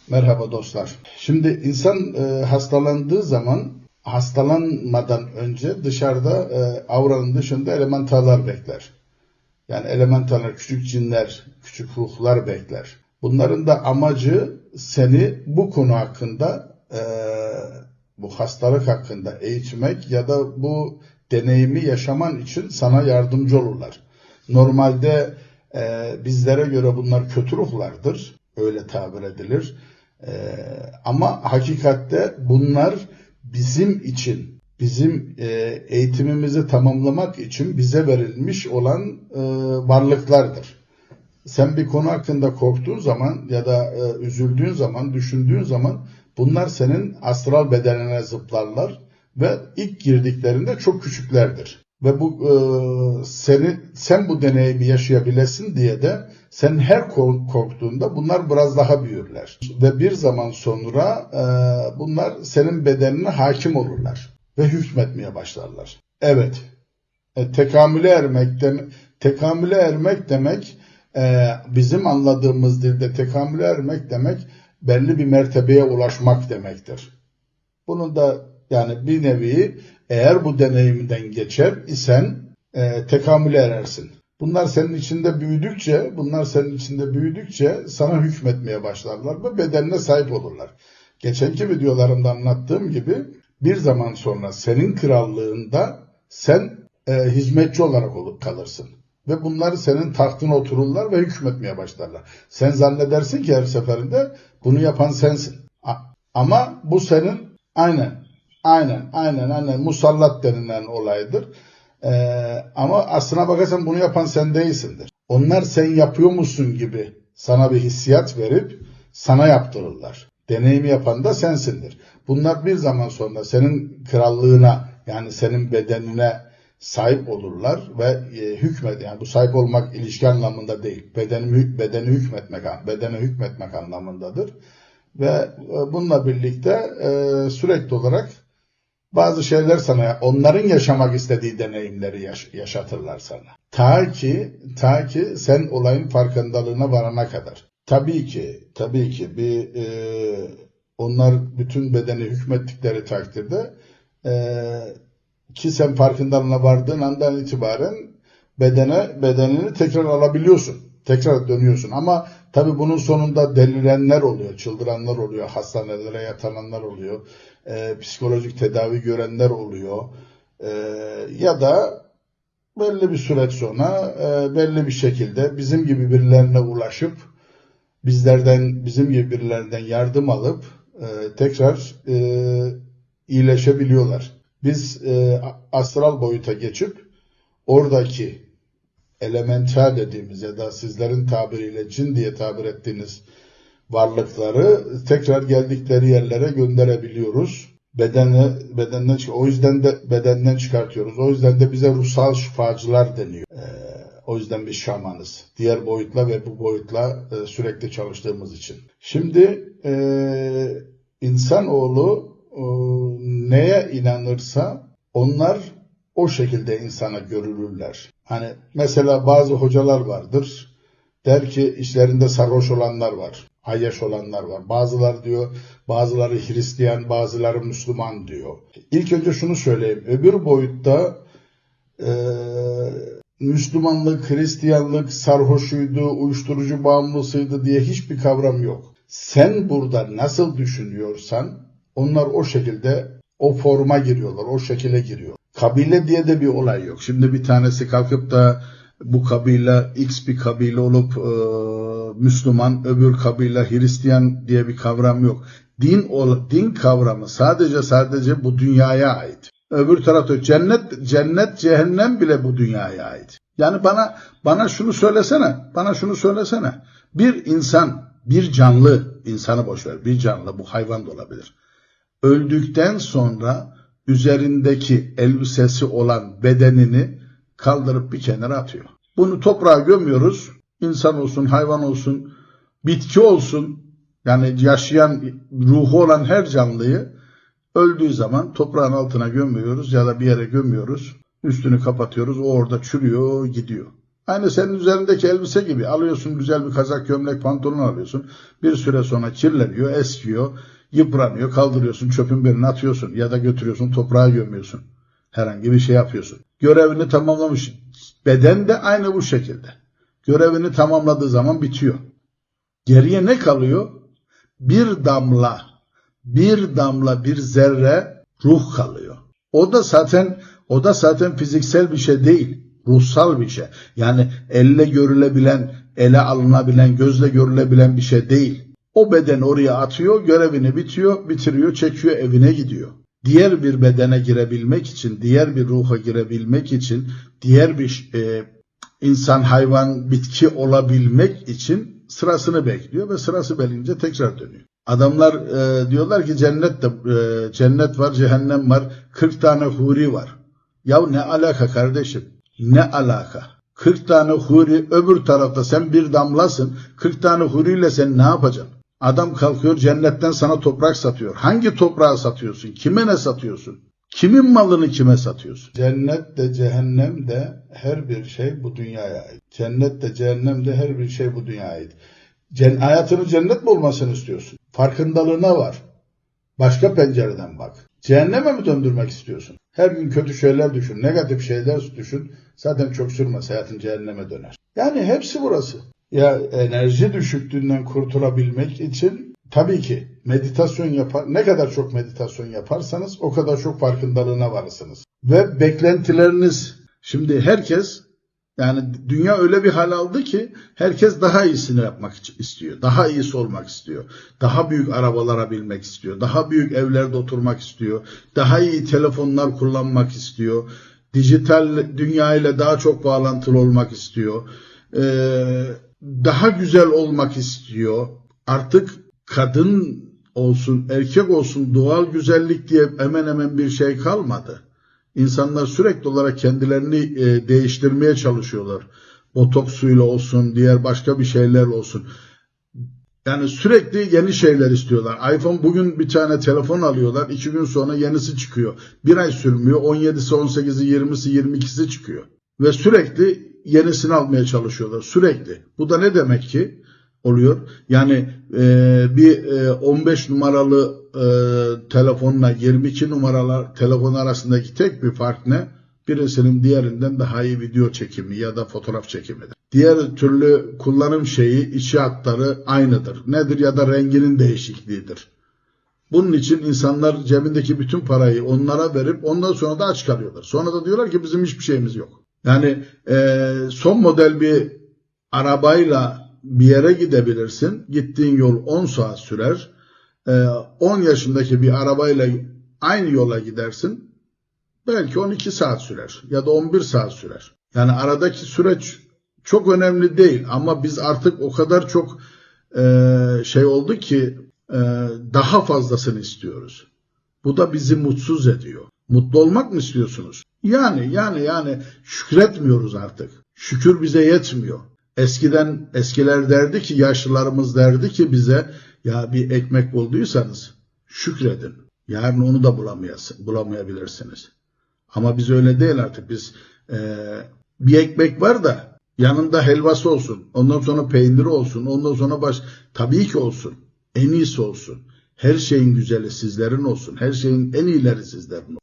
Merhaba dostlar. Şimdi insan hastalandığı zaman hastalanmadan önce dışarıda avranın dışında elementallar bekler. Yani elementallar, küçük cinler, küçük ruhlar bekler. Bunların da amacı seni bu konu hakkında, bu hastalık hakkında eğitmek ya da bu deneyimi yaşaman için sana yardımcı olurlar. Normalde bizlere göre bunlar kötü ruhlardır, öyle tabir edilir. Ama hakikatte bunlar bizim için, bizim eğitimimizi tamamlamak için bize verilmiş olan varlıklardır. Sen bir konu hakkında korktuğun zaman ya da üzüldüğün zaman, düşündüğün zaman bunlar senin astral bedenine zıplarlar ve ilk girdiklerinde çok küçüklerdir. Ve bu sen bu deneyimi yaşayabilesin diye de sen her korktuğunda bunlar biraz daha büyürler. Ve bir zaman sonra bunlar senin bedenine hakim olurlar ve hükmetmeye başlarlar. Evet, tekamüle ermek demek bizim anladığımız dilde tekamüle ermek demek belli bir mertebeye ulaşmak demektir. Bunun da yani bir nevi eğer bu deneyimden geçer isen tekamüle erersin. Bunlar senin içinde büyüdükçe sana hükmetmeye başlarlar ve bedenine sahip olurlar. Geçenki videolarımda anlattığım gibi bir zaman sonra senin krallığında sen hizmetçi olarak kalırsın. Ve bunlar senin tahtına otururlar ve hükmetmeye başlarlar. Sen zannedersin ki her seferinde bunu yapan sensin. Ama bu senin aynen musallat denilen olaydır. Ama aslına bakarsan bunu yapan sen değilsindir. Onlar sen yapıyormuşsun gibi sana bir hissiyat verip sana yaptırırlar. Deneyimi yapan da sensindir. Bunlar bir zaman sonra senin krallığına yani senin bedenine sahip olurlar ve yani bu sahip olmak ilişki anlamında değil. Bedene hükmetmek anlamındadır. Ve bununla birlikte sürekli olarak bazı şeyler sana, onların yaşamak istediği deneyimleri yaşatırlar sana. Ta ki sen olayın farkındalığına varana kadar. Tabii ki onlar bütün bedeni hükmettikleri takdirde ki sen farkındalığına vardığın andan itibaren bedenini tekrar alabiliyorsun. Tekrar dönüyorsun. Ama tabii bunun sonunda delirenler oluyor, çıldıranlar oluyor, hastanelere yatanlar oluyor, psikolojik tedavi görenler oluyor. Ya da belli bir süre sonra belli bir şekilde bizim gibi birilerine ulaşıp bizim gibi birilerinden yardım alıp tekrar iyileşebiliyorlar. Biz astral boyuta geçip oradaki elemental dediğimiz ya da sizlerin tabiriyle cin diye tabir ettiğiniz varlıkları tekrar geldikleri yerlere gönderebiliyoruz. O yüzden de bedenden çıkartıyoruz. O yüzden de bize ruhsal şifacılar deniyor. O yüzden biz şamanız. Diğer boyutla ve bu boyutla sürekli çalıştığımız için. Şimdi insanoğlu neye inanırsa onlar o şekilde insana görülürler. Hani mesela bazı hocalar vardır. Der ki işlerinde sarhoş olanlar var. Ayyaş olanlar var. Bazıları Hristiyan, bazıları Müslüman diyor. İlk önce şunu söyleyeyim. Öbür boyutta Müslümanlık, Hristiyanlık, sarhoşuydu, uyuşturucu bağımlısıydı diye hiçbir kavram yok. Sen burada nasıl düşünüyorsan onlar o şekilde o forma giriyorlar, o şekile giriyor. Kabile diye de bir olay yok. Şimdi bir tanesi kalkıp da bu kabile X bir kabile olup Müslüman, öbür kabile Hristiyan diye bir kavram yok. Din kavramı sadece bu dünyaya ait. Öbür tarafta cennet, cehennem bile bu dünyaya ait. Yani bana şunu söylesene. Bir insan, bir canlı, insanı boşver, bir canlı, bu hayvan da olabilir. Öldükten sonra üzerindeki elbisesi olan bedenini kaldırıp bir kenara atıyor. Bunu toprağa gömüyoruz. İnsan olsun, hayvan olsun, bitki olsun, yani yaşayan ruhu olan her canlıyı öldüğü zaman toprağın altına gömüyoruz ya da bir yere gömüyoruz. Üstünü kapatıyoruz. O orada çürüyor, gidiyor. Aynı senin üzerindeki elbise gibi. Alıyorsun güzel bir kazak, gömlek, pantolon alıyorsun. Bir süre sonra kirleniyor, eskiyor, yıpranıyor, kaldırıyorsun, çöpün birine atıyorsun ya da götürüyorsun, toprağa gömüyorsun. Herhangi bir şey yapıyorsun. Görevini tamamlamış. Beden de aynı bu şekilde. Görevini tamamladığı zaman bitiyor. Geriye ne kalıyor? Bir damla, bir zerre ruh kalıyor. O da zaten fiziksel bir şey değil, ruhsal bir şey. Yani elle görülebilen, ele alınabilen, gözle görülebilen bir şey değil. O beden oraya atıyor, görevini bitiriyor, çekiyor, evine gidiyor. Diğer bir bedene girebilmek için, diğer bir ruha girebilmek için, diğer bir insan, hayvan, bitki olabilmek için sırasını bekliyor ve sırası gelince tekrar dönüyor. Adamlar diyorlar ki cennet var, cehennem var, 40 tane huri var. Ya ne alaka kardeşim? Ne alaka? 40 tane huri öbür tarafta, sen bir damlasın. 40 tane huriyle sen ne yapacaksın? Adam kalkıyor cennetten sana toprak satıyor. Hangi toprağı satıyorsun? Kime ne satıyorsun? Kimin malını kime satıyorsun? Cennet de cehennem de her bir şey bu dünyaya ait. Cennet de cehennem de her bir şey bu dünyaya ait. Hayatının cennet mi olmasını istiyorsun? Farkındalığına var. Başka pencereden bak. Cehenneme mi döndürmek istiyorsun? Her gün kötü şeyler düşün, negatif şeyler düşün. Zaten çok sürmez, hayatın cehenneme döner. Yani hepsi burası. Ya enerji düşüklüğünden kurtulabilmek için tabii ki meditasyon ne kadar çok meditasyon yaparsanız o kadar çok farkındalığına varırsınız. Ve beklentileriniz, şimdi herkes, yani dünya öyle bir hal aldı ki herkes daha iyisini yapmak istiyor. Daha iyisi olmak istiyor. Daha büyük arabalara binmek istiyor. Daha büyük evlerde oturmak istiyor. Daha iyi telefonlar kullanmak istiyor. Dijital dünya ile daha çok bağlantılı olmak istiyor. Daha güzel olmak istiyor. Artık kadın olsun, erkek olsun, doğal güzellik diye hemen hemen bir şey kalmadı. İnsanlar sürekli olarak kendilerini değiştirmeye çalışıyorlar. Botoksuyla olsun, diğer başka bir şeyler olsun. Yani sürekli yeni şeyler istiyorlar. iPhone, bugün bir tane telefon alıyorlar, 2 gün sonra yenisi çıkıyor. 1 ay sürmüyor, 17'si, 18'i, 20'si, 22'si çıkıyor. Ve sürekli yenisini almaya çalışıyorlar, sürekli. Bu da ne demek ki oluyor? Yani bir 15 numaralı telefonla 22 numaralı telefon arasındaki tek bir fark ne? Birisinin diğerinden daha iyi video çekimi ya da fotoğraf çekimidir. Diğer türlü kullanım şeyi, içi hatları aynıdır. Nedir? Ya da renginin değişikliğidir. Bunun için insanlar cebindeki bütün parayı onlara verip ondan sonra da aç kalıyorlar. Sonra da diyorlar ki bizim hiçbir şeyimiz yok. Yani son model bir arabayla bir yere gidebilirsin. Gittiğin yol 10 saat sürer. 10 yaşındaki bir arabayla aynı yola gidersin. Belki 12 saat sürer ya da 11 saat sürer. Yani aradaki süreç çok önemli değil ama biz artık o kadar çok şey oldu ki daha fazlasını istiyoruz. Bu da bizi mutsuz ediyor. Mutlu olmak mı istiyorsunuz? Yani şükretmiyoruz artık. Şükür bize yetmiyor. Eskiler derdi ki, yaşlılarımız derdi ki bize, ya bir ekmek bulduysanız şükredin. Yarın onu da bulamayabilirsiniz. Ama biz öyle değil artık. Biz bir ekmek var da yanında helvası olsun. Ondan sonra peyniri olsun. Ondan sonra tabii ki olsun. En iyisi olsun. Her şeyin güzeli sizlerin olsun. Her şeyin en iyileri sizlerin olsun.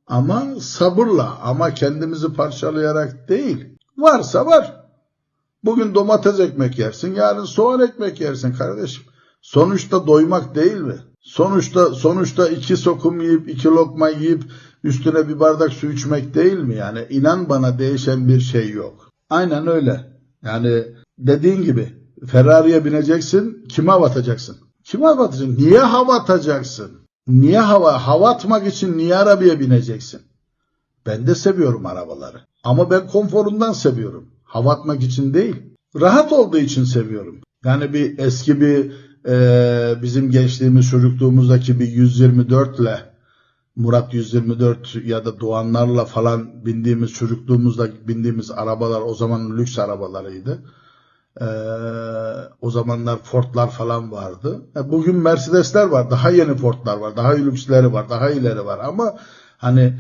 Ama sabırla, ama kendimizi parçalayarak değil. Varsa var. Bugün domates ekmek yersin, yarın soğan ekmek yersin kardeşim. Sonuçta doymak değil mi? Sonuçta 2 sokum yiyip, 2 lokma yiyip üstüne bir bardak su içmek değil mi? Yani inan bana, değişen bir şey yok. Aynen öyle. Yani dediğin gibi Ferrari'ye bineceksin, kime hava atacaksın? Kime hava atacaksın? Niye hava atacaksın? Niye hava atmak için niye arabaya bineceksin? Ben de seviyorum arabaları. Ama ben konforundan seviyorum. Hava atmak için değil. Rahat olduğu için seviyorum. Yani eski bizim gençliğimiz, çocukluğumuzdaki bir 124 ile Murat 124 ya da Doğanlarla falan çocukluğumuzda bindiğimiz arabalar o zaman lüks arabalarıydı. O zamanlar Ford'lar falan vardı. Bugün Mercedes'ler var, daha yeni Ford'lar var, daha lüksleri var, daha ileri var ama hani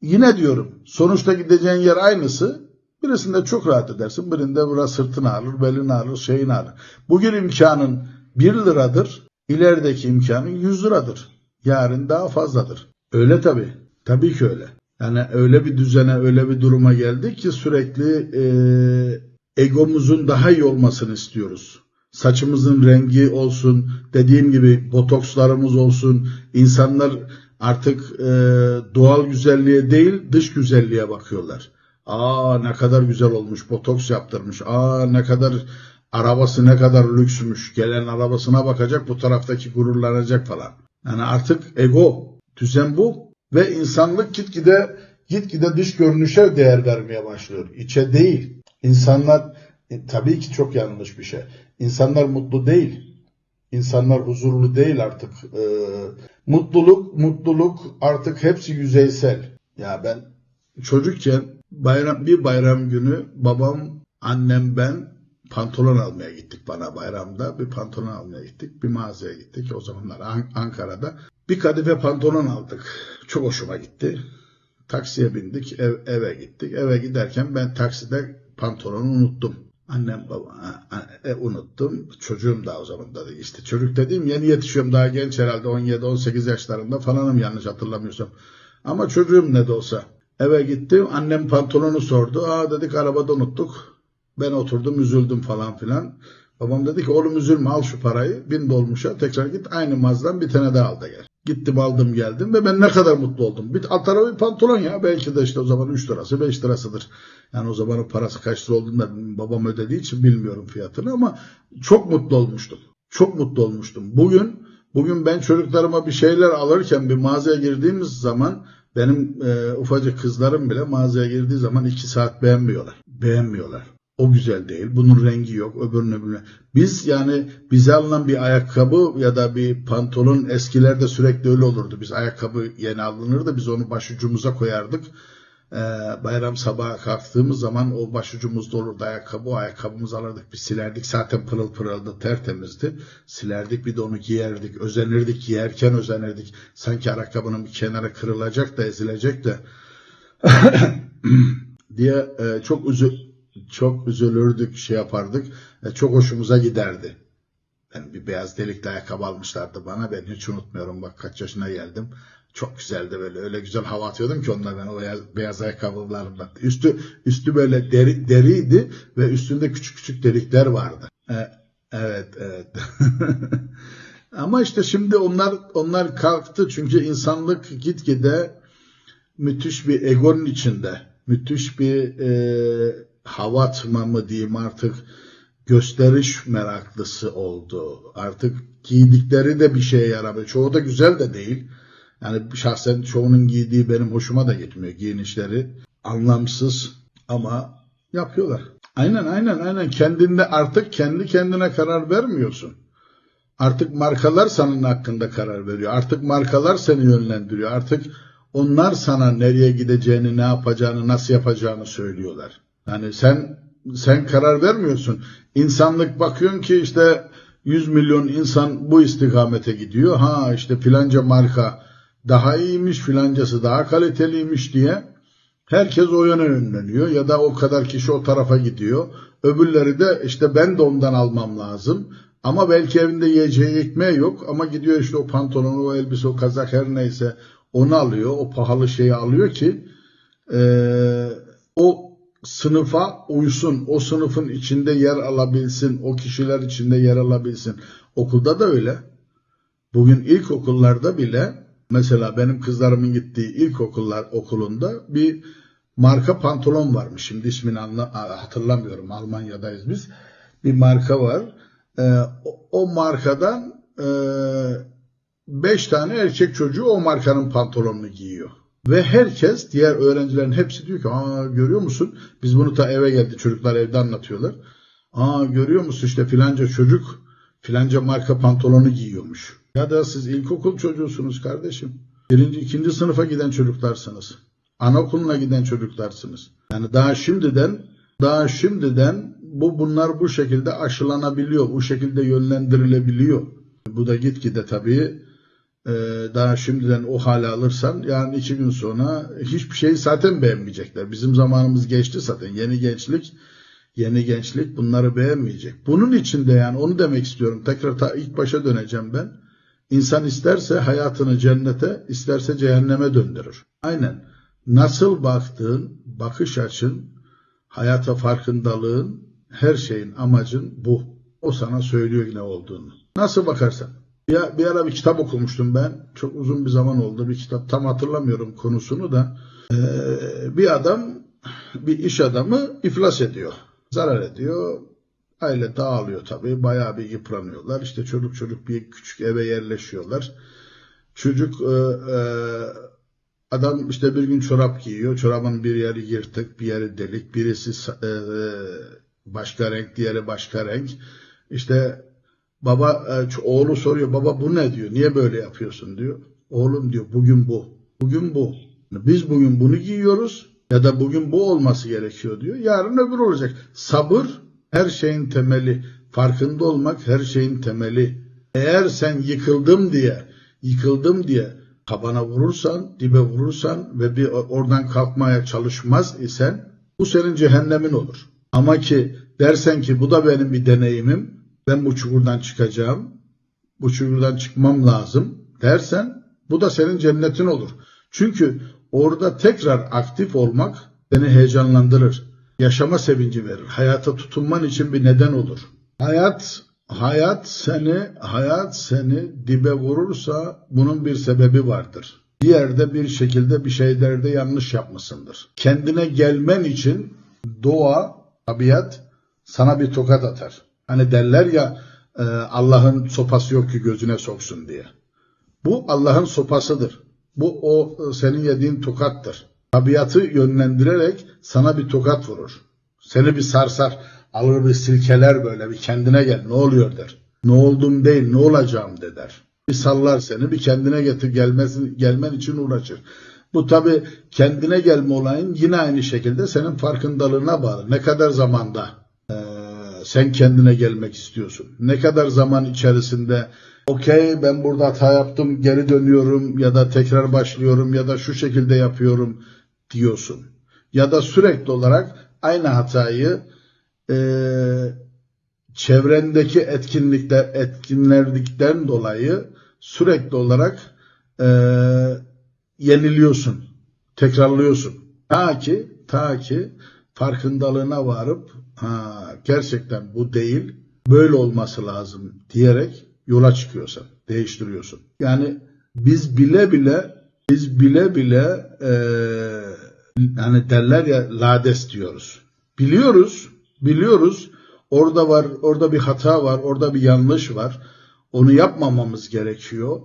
yine diyorum, sonuçta gideceğin yer aynısı. Birisinde çok rahat edersin, birinde biraz sırtını ağrır, belini ağrır, şeyini ağrır. Bugün imkanın 1 liradır, ilerideki imkanın 100 liradır. Yarın daha fazladır. Öyle tabii. Tabii ki öyle. Yani öyle bir düzene, öyle bir duruma geldik ki sürekli egomuzun daha iyi olmasını istiyoruz. Saçımızın rengi olsun, dediğim gibi botokslarımız olsun. İnsanlar artık doğal güzelliğe değil, dış güzelliğe bakıyorlar. Aa ne kadar güzel olmuş, botoks yaptırmış. Aa ne kadar arabası ne kadar lüksmüş. Gelen arabasına bakacak, bu taraftaki gururlanacak falan. Yani artık ego, düzen bu ve insanlık gitgide dış görünüşe değer vermeye başlıyor. İçe değil. İnsanlar tabii ki çok yanlış bir şey. İnsanlar mutlu değil. İnsanlar huzurlu değil artık. Mutluluk artık hepsi yüzeysel. Ya ben çocukken bir bayram günü babam, annem, ben pantolon almaya gittik bana bayramda. Bir pantolon almaya gittik. Bir mağazaya gittik. O zamanlar Ankara'da. Bir kadife pantolon aldık. Çok hoşuma gitti. Taksiye bindik. Eve gittik. Eve giderken ben takside pantolonu unuttum. Annem baba unuttum. Çocuğum da o zaman da işte çocuk dediğim yeni yetişiyorum, daha genç herhalde 17-18 yaşlarında falanım yanlış hatırlamıyorsam. Ama çocuğum ne de olsa. Eve gittim, annem pantolonu sordu. Dedik arabada unuttuk. Ben oturdum üzüldüm falan filan. Babam dedi ki oğlum üzülme, al şu parayı, bin dolmuşa tekrar git aynı mağazadan bir tane daha al da gel. Gittim aldım geldim ve ben ne kadar mutlu oldum. Alt tarafı bir pantolon ya, belki de işte o zaman 3 lirası 5 lirasıdır. Yani o zamanın parası kaç lira olduğunu da babam ödediği için bilmiyorum fiyatını ama çok mutlu olmuştum. Çok mutlu olmuştum. Bugün ben çocuklarıma bir şeyler alırken bir mağazaya girdiğimiz zaman benim ufacık kızlarım bile mağazaya girdiği zaman 2 saat beğenmiyorlar. O güzel değil. Bunun rengi yok. Öbürüne. Bize alınan bir ayakkabı ya da bir pantolon eskilerde sürekli öyle olurdu. Biz ayakkabı yeni alınırdı. Biz onu başucumuza koyardık. Bayram sabahı kalktığımız zaman o başucumuzda olurdu ayakkabı. O ayakkabımızı alırdık. Biz silerdik. Zaten pırıl pırıldı. Tertemizdi. Silerdik. Bir de onu giyerdik. Özenirdik. Giyerken özenirdik. Sanki ayakkabının bir kenarı kırılacak da ezilecek de diye çok üzülürdük, şey yapardık. Çok hoşumuza giderdi. Yani bir beyaz delikli ayakkabı almışlardı bana. Ben hiç unutmuyorum. Bak kaç yaşına geldim. Çok güzeldi böyle. Öyle güzel hava atıyordum ki onunla ben o beyaz ayakkabılarımla. Üstü böyle deriydi ve üstünde küçük küçük delikler vardı. Evet. Ama işte şimdi onlar kalktı. Çünkü insanlık gitgide müthiş bir egonun içinde. Müthiş bir hava atma mı diyeyim artık, gösteriş meraklısı oldu. Artık giydikleri de bir şeye yaramıyor. Çoğu da güzel de değil. Yani şahsen çoğunun giydiği benim hoşuma da gitmiyor. Giyinişleri anlamsız ama yapıyorlar. Aynen. Artık kendi kendine karar vermiyorsun. Artık markalar senin hakkında karar veriyor. Artık markalar seni yönlendiriyor. Artık onlar sana nereye gideceğini, ne yapacağını, nasıl yapacağını söylüyorlar. Yani sen karar vermiyorsun. İnsanlık bakıyorsun ki işte 100 milyon insan bu istikamete gidiyor. İşte filanca marka daha iyiymiş, filancası daha kaliteliymiş diye herkes o yöne yönleniyor. Ya da o kadar kişi o tarafa gidiyor. Öbürleri de işte ben de ondan almam lazım. Ama belki evinde yiyeceği ekmeği yok. Ama gidiyor işte o pantolonu, o elbise, o kazak her neyse onu alıyor. O pahalı şeyi alıyor ki o sınıfa uysun, o sınıfın içinde yer alabilsin, o kişiler içinde yer alabilsin. Okulda da öyle. Bugün ilkokullarda bile mesela benim kızlarımın gittiği okulunda bir marka pantolon varmış. Şimdi ismini hatırlamıyorum. Almanya'dayız biz. Bir marka var. O markadan 5 tane erkek çocuğu o markanın pantolonunu giyiyor. Ve herkes, diğer öğrencilerin hepsi diyor ki görüyor musun? Biz bunu ta eve geldi. Çocuklar evde anlatıyorlar. Görüyor musun işte filanca çocuk filanca marka pantolonu giyiyormuş. Ya da siz ilkokul çocuğusunuz kardeşim. 1. 2. sınıfa giden çocuklarsınız. Anaokuluna giden çocuklarsınız. Yani daha şimdiden bunlar bu şekilde aşılanabiliyor. Bu şekilde yönlendirilebiliyor. Bu da gitgide tabii daha şimdiden o hale alırsan yani 2 gün sonra hiçbir şeyi zaten beğenmeyecekler. Bizim zamanımız geçti zaten. Yeni gençlik bunları beğenmeyecek. Bunun için de yani onu demek istiyorum. Tekrar ilk başa döneceğim ben. İnsan isterse hayatını cennete, isterse cehenneme döndürür. Aynen. Nasıl baktığın, bakış açın, hayata farkındalığın, her şeyin amacın bu. O sana söylüyor ne olduğunu. Nasıl bakarsan. Bir ara bir kitap okumuştum ben. Çok uzun bir zaman oldu bir kitap. Tam hatırlamıyorum konusunu da. Bir iş adamı iflas ediyor. Zarar ediyor. Aile dağılıyor tabii. Bayağı bir yıpranıyorlar. İşte çocuk bir küçük eve yerleşiyorlar. Adam işte bir gün çorap giyiyor. Çorabın bir yeri yırtık, bir yeri delik. Birisi başka renk, diğeri başka renk. İşte oğlu soruyor, baba bu ne diyor? Niye böyle yapıyorsun diyor. Oğlum diyor, bugün bu. Bugün bu. Biz bugün bunu giyiyoruz ya da bugün bu olması gerekiyor diyor. Yarın öbür olacak. Sabır her şeyin temeli. Farkında olmak her şeyin temeli. Eğer sen yıkıldım diye kabana vurursan, dibe vurursan ve bir oradan kalkmaya çalışmaz isen bu senin cehennemin olur. Ama ki dersen ki bu da benim bir deneyimim. Ben bu çukurdan çıkacağım. Bu çukurdan çıkmam lazım dersen bu da senin cennetin olur. Çünkü orada tekrar aktif olmak seni heyecanlandırır. Yaşama sevinci verir. Hayata tutunman için bir neden olur. Hayat seni dibe vurursa bunun bir sebebi vardır. Bir yerde bir şekilde bir şeylerde yanlış yapmışsındır. Kendine gelmen için doğa, tabiat sana bir tokat atar. Hani derler ya Allah'ın sopası yok ki gözüne soksun diye. Bu Allah'ın sopasıdır. Bu o senin yediğin tokattır. Tabiatı yönlendirerek sana bir tokat vurur. Seni bir sarsar, alır bir silkeler böyle bir kendine gel ne oluyor der. Ne oldum değil ne olacağım de der. Bir sallar seni bir kendine gelmen için uğraşır. Bu tabi kendine gelme olayın yine aynı şekilde senin farkındalığına bağlı. Ne kadar zamanda sen kendine gelmek istiyorsun? Ne kadar zaman içerisinde okey ben burada hata yaptım geri dönüyorum ya da tekrar başlıyorum ya da şu şekilde yapıyorum diyorsun. Ya da sürekli olarak aynı hatayı çevrendeki etkinlerden dolayı sürekli olarak yeniliyorsun, tekrarlıyorsun. Ta ki farkındalığına varıp gerçekten bu değil, böyle olması lazım diyerek yola çıkıyorsun, değiştiriyorsun. Yani biz bile bile yani derler ya lades diyoruz. Biliyoruz. Orada bir hata var, orada bir yanlış var. Onu yapmamamız gerekiyor.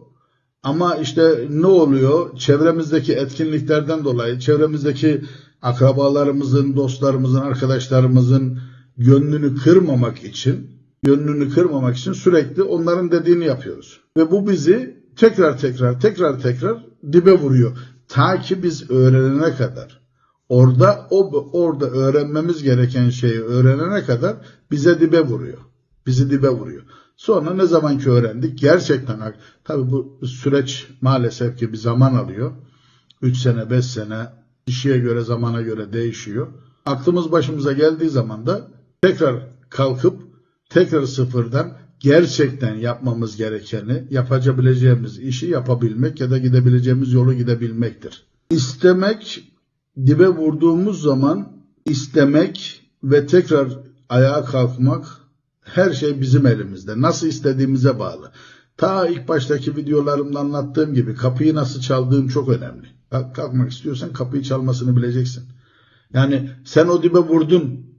Ama işte ne oluyor? Çevremizdeki etkinliklerden dolayı, çevremizdeki akrabalarımızın, dostlarımızın, arkadaşlarımızın gönlünü kırmamak için sürekli onların dediğini yapıyoruz. Ve bu bizi tekrar dibe vuruyor. Ta ki biz öğrenene kadar. Orada öğrenmemiz gereken şeyi öğrenene kadar bizi dibe vuruyor. Sonra ne zaman ki öğrendik gerçekten tabii bu süreç maalesef ki bir zaman alıyor. 3 sene 5 sene kişiye göre zamana göre değişiyor. Aklımız başımıza geldiği zaman da tekrar kalkıp tekrar sıfırdan gerçekten yapmamız gerekeni yapabileceğimiz işi yapabilmek ya da gidebileceğimiz yolu gidebilmektir. İstemek dibe vurduğumuz zaman istemek ve tekrar ayağa kalkmak her şey bizim elimizde. Nasıl istediğimize bağlı. Ta ilk baştaki videolarımda anlattığım gibi kapıyı nasıl çaldığın çok önemli. Kalkmak istiyorsan kapıyı çalmasını bileceksin. Yani sen o dibe vurdun.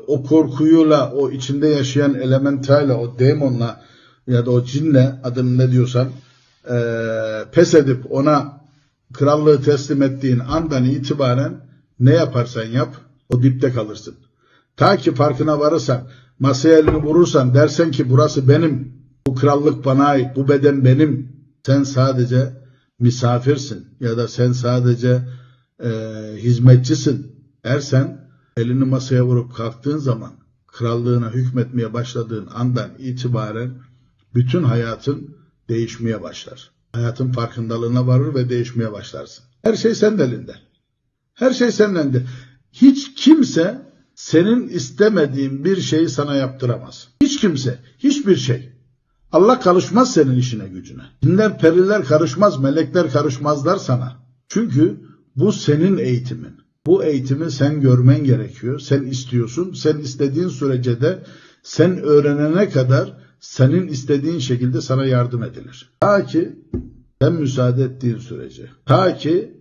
O korkuyla, o içinde yaşayan elementayla, o demonla ya da o cinle adını ne diyorsan pes edip ona krallığı teslim ettiğin andan itibaren ne yaparsan yap o dipte kalırsın. Ta ki farkına varırsan, masaya elini vurursan dersen ki burası benim, bu krallık bana ait, bu beden benim. Sen sadece misafirsin ya da sen sadece hizmetçisin. Dersen elini masaya vurup kalktığın zaman krallığına hükmetmeye başladığın andan itibaren bütün hayatın değişmeye başlar. Hayatın farkındalığına varır ve değişmeye başlarsın. Her şey senin elinde. Her şey senin elinde. Hiç kimse senin istemediğin bir şeyi sana yaptıramaz. Hiç kimse, hiçbir şey. Allah karışmaz senin işine gücüne. Cinler, periler karışmaz, melekler karışmazlar sana. Çünkü bu senin eğitimin. Bu eğitimi sen görmen gerekiyor. Sen istiyorsun. Sen istediğin sürece de sen öğrenene kadar senin istediğin şekilde sana yardım edilir. Ta ki sen müsaade ettiğin sürece. Ta ki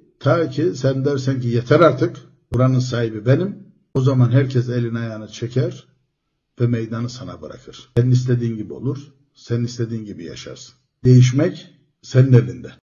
sen dersen ki yeter artık. Buranın sahibi benim. O zaman herkes elini ayağını çeker ve meydanı sana bırakır. Senin istediğin gibi olur. Sen istediğin gibi yaşarsın. Değişmek senin elinde.